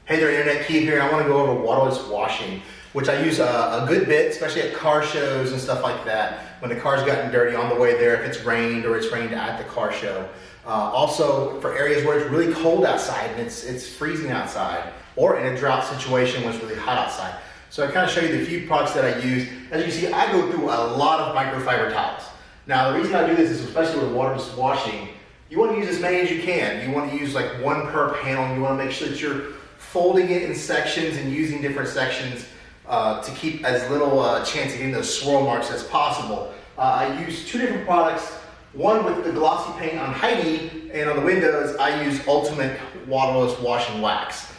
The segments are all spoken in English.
Hey there, Internet Keith here, and I want to go over waterless washing, which I use a good bit, especially at car shows and stuff like that. When the car's gotten dirty on the way there, if it's rained or it's rained at the car show. Also, for areas where it's really cold outside and it's freezing outside, or in a drought situation when it's really hot outside. So I kind of show you the few products that I use. As you can see, I go through a lot of microfiber towels. Now, the reason I do this is especially with waterless washing, you want to use as many as you can. You want to use like one per panel. You want to make sure that you're folding it in sections and using different sections to keep as little chance of getting those swirl marks as possible. I use two different products. One with the glossy paint on Heidi, and on the windows I use Ultimate Waterless Washing Wax.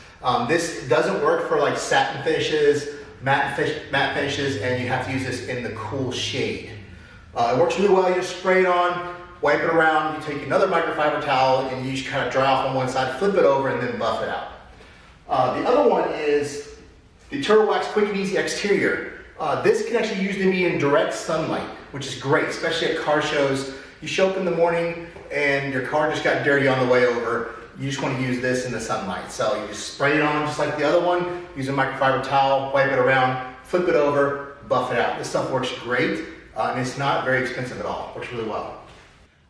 This doesn't work for like satin finishes, matte finishes, and you have to use this in the cool shade. It works really well. You just spray it on, wipe it around, you take another microfiber towel and you just kind of dry off on one side, flip it over, and then buff it out. The other one is the Turtle Wax Quick and Easy Exterior. This can actually usually be in direct sunlight, which is great, especially at car shows. You show up in the morning and your car just got dirty on the way over. You just want to use this in the sunlight. So you just spray it on just like the other one, use a microfiber towel, wipe it around, flip it over, buff it out. This stuff works great, and it's not very expensive at all. It works really well.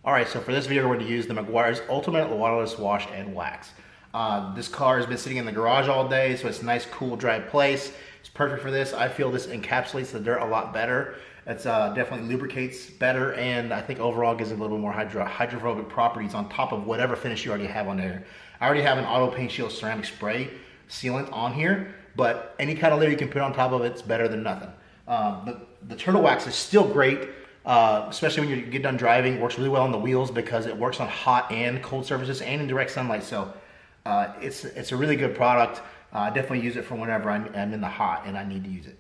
All right, so for this video, we're going to use the Meguiar's Ultimate Waterless Wash and Wax. This car has been sitting in the garage all day, so it's a nice, cool, dry place. It's perfect for this. I feel this encapsulates the dirt a lot better. It's definitely lubricates better, and I think overall gives it a little more hydrophobic properties on top of whatever finish you already have on there. I already have an auto paint shield ceramic spray sealant on here, but any kind of layer you can put on top of it's better than nothing. The Turtle Wax is still great. Especially when you get done driving. It works really well on the wheels because it works on hot and cold surfaces and in direct sunlight. So it's a really good product. I definitely use it for whenever I'm in the hot and I need to use it.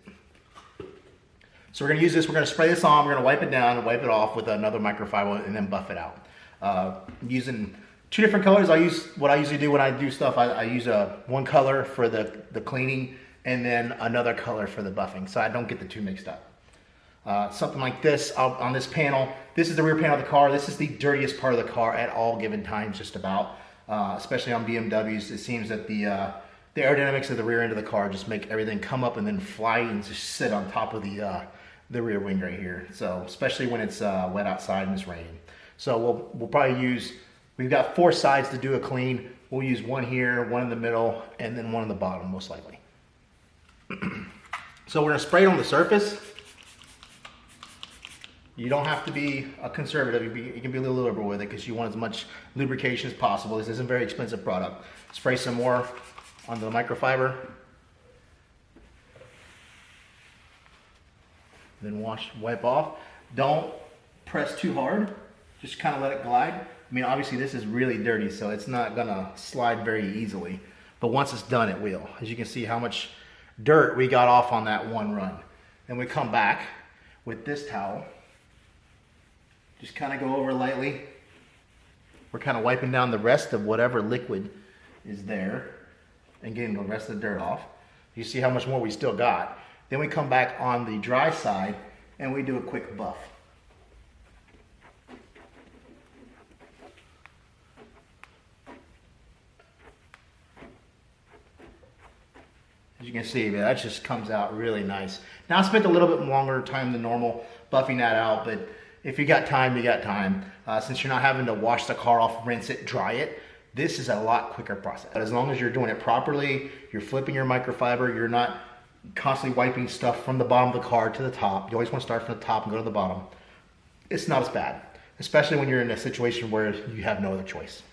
So we're going to use this. We're going to spray this on. We're going to wipe it down and wipe it off with another microfiber and then buff it out. Using two different colors. I use what I usually do when I do stuff. I use one color for the cleaning and then another color for the buffing, so I don't get the two mixed up. Something like this on this panel. This is the rear panel of the car. This is the dirtiest part of the car at all given times, just about. Especially on BMWs, it seems that the aerodynamics of the rear end of the car just make everything come up and then fly and just sit on top of the rear wing right here. So especially when it's wet outside and it's raining. So we'll probably use. We've got 4 sides to do a clean. We'll use one here, one in the middle, and then one in the bottom most likely. So we're gonna spray it on the surface. You don't have to be a conservative. You can be a little liberal with it because you want as much lubrication as possible. This isn't a very expensive product. Spray some more on the microfiber. Then wipe off. Don't press too hard. Just kind of let it glide. I mean, obviously this is really dirty, so it's not gonna slide very easily. But once it's done, it will. As you can see how much dirt we got off on that one run. Then we come back with this towel. Just kind of go over lightly. We're kind of wiping down the rest of whatever liquid is there and getting the rest of the dirt off. You see how much more we still got. Then we come back on the dry side and we do a quick buff. As you can see, that just comes out really nice. Now I spent a little bit longer time than normal buffing that out, but if you got time, you got time. Since you're not having to wash the car off, rinse it, dry it, this is a lot quicker process. As long as you're doing it properly, you're flipping your microfiber, you're not constantly wiping stuff from the bottom of the car to the top. You always want to start from the top and go to the bottom. It's not as bad, especially when you're in a situation where you have no other choice.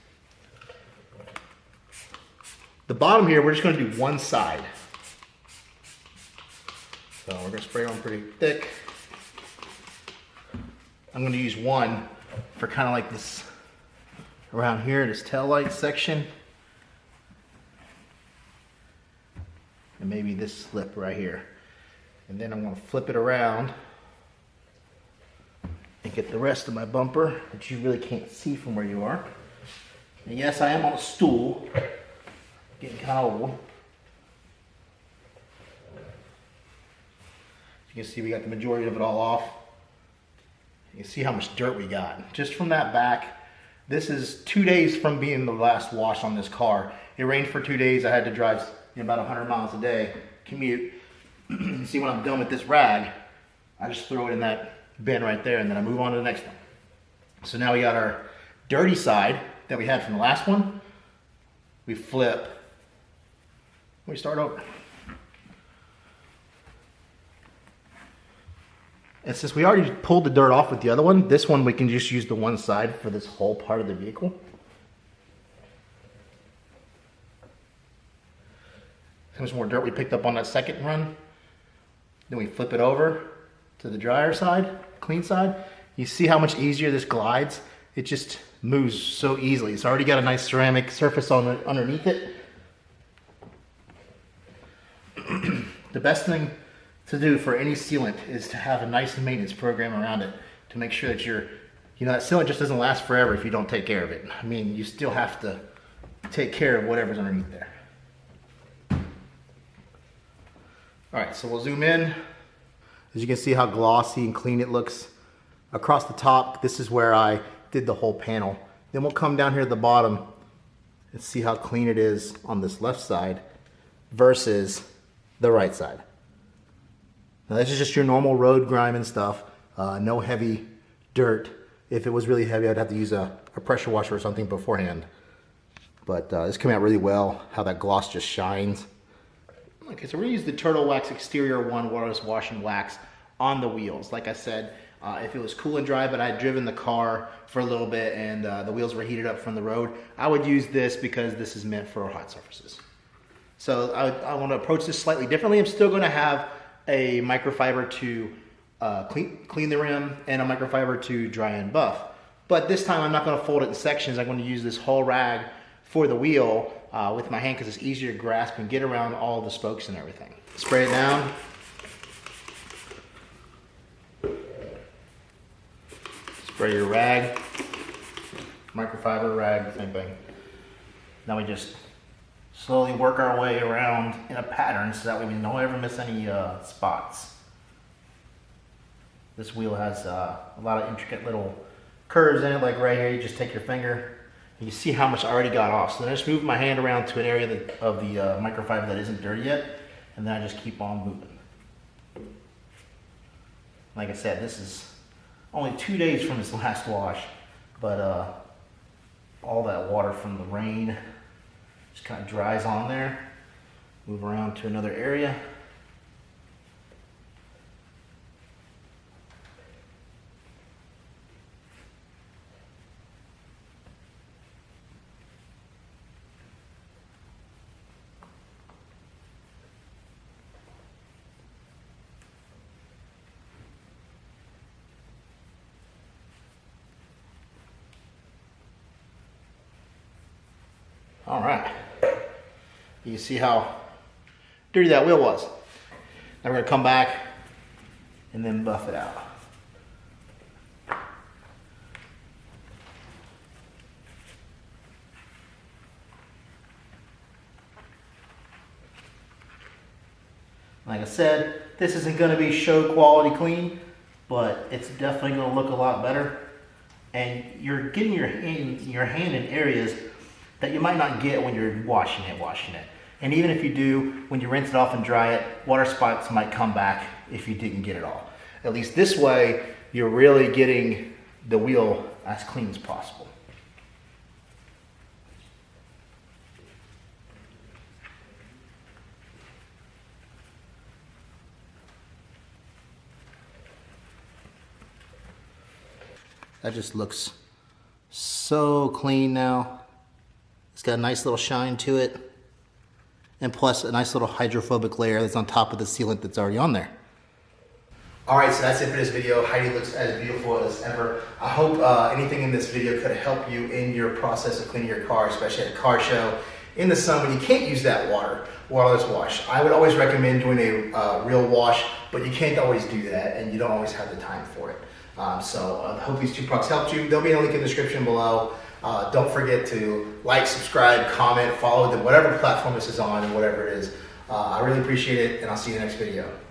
The bottom here, we're just going to do one side. So we're going to spray on pretty thick. I'm going to use one for kind of like this around here, this tail light section. And maybe this slip right here. And then I'm going to flip it around and get the rest of my bumper that you really can't see from where you are. And yes, I am on a stool, getting kind of old. You can see we got the majority of it all off. You can see how much dirt we got. Just from that back, this is 2 days from being the last wash on this car. It rained for 2 days. I had to drive about 100 miles a day commute. You see, when I'm done with this rag, I just throw it in that bin right there, and then I move on to the next one. So now we got our dirty side that we had from the last one. We flip. We start over. And since we already pulled the dirt off with the other one, this one we can just use the one side for this whole part of the vehicle. How much more dirt we picked up on that second run. Then we flip it over to the drier side, clean side. You see how much easier this glides? It just moves so easily. It's already got a nice ceramic surface on it, underneath it. The best thing to do for any sealant is to have a nice maintenance program around it to make sure that that sealant just doesn't last forever if you don't take care of it. I mean, you still have to take care of whatever's underneath there. All right, so we'll zoom in. As you can see how glossy and clean it looks across the top. This is where I did the whole panel. Then we'll come down here at the bottom and see how clean it is on this left side versus the right side. Now this is just your normal road grime and stuff. No heavy dirt. If it was really heavy, I'd have to use a pressure washer or something beforehand. But this came out really well, how that gloss just shines. Okay, so we're gonna use the Turtle Wax Exterior 1 Waterless Washing Wax on the wheels. Like I said, if it was cool and dry, but I had driven the car for a little bit and the wheels were heated up from the road, I would use this because this is meant for hot surfaces. So I want to approach this slightly differently. I'm still gonna have a microfiber to clean the rim and a microfiber to dry and buff. But this time I'm not gonna fold it in sections. I'm gonna use this whole rag for the wheel with my hand because it's easier to grasp and get around all the spokes and everything. Spray it down. Spray your rag, microfiber rag, same thing. Now we just slowly work our way around in a pattern so that way we don't ever miss any spots. This wheel has a lot of intricate little curves in it, like right here. You just take your finger and you see how much I already got off. So then I just move my hand around to an area of the microfiber that isn't dirty yet, and then I just keep on moving. Like I said, this is only 2 days from this last wash, but all that water from the rain just kind of dries on there. Move around to another area. All right, you see how dirty that wheel was. Now we're gonna come back and then buff it out. Like I said, this isn't gonna be show quality clean, but it's definitely gonna look a lot better. And you're getting your hand in areas that you might not get when you're washing it. And even if you do, when you rinse it off and dry it, water spots might come back if you didn't get it all. At least this way, you're really getting the wheel as clean as possible. That just looks so clean now. It's got a nice little shine to it, and plus a nice little hydrophobic layer that's on top of the sealant that's already on there. All right, so that's it for this video. Heidi looks as beautiful as ever. I hope anything in this video could help you in your process of cleaning your car, especially at a car show in the sun when you can't use that waterless wash. I would always recommend doing a real wash, but you can't always do that, and you don't always have the time for it. So I hope these 2 products helped you. There'll be a link in the description below. Don't forget to like, subscribe, comment, follow whatever platform this is on and whatever it is. I really appreciate it, and I'll see you in the next video.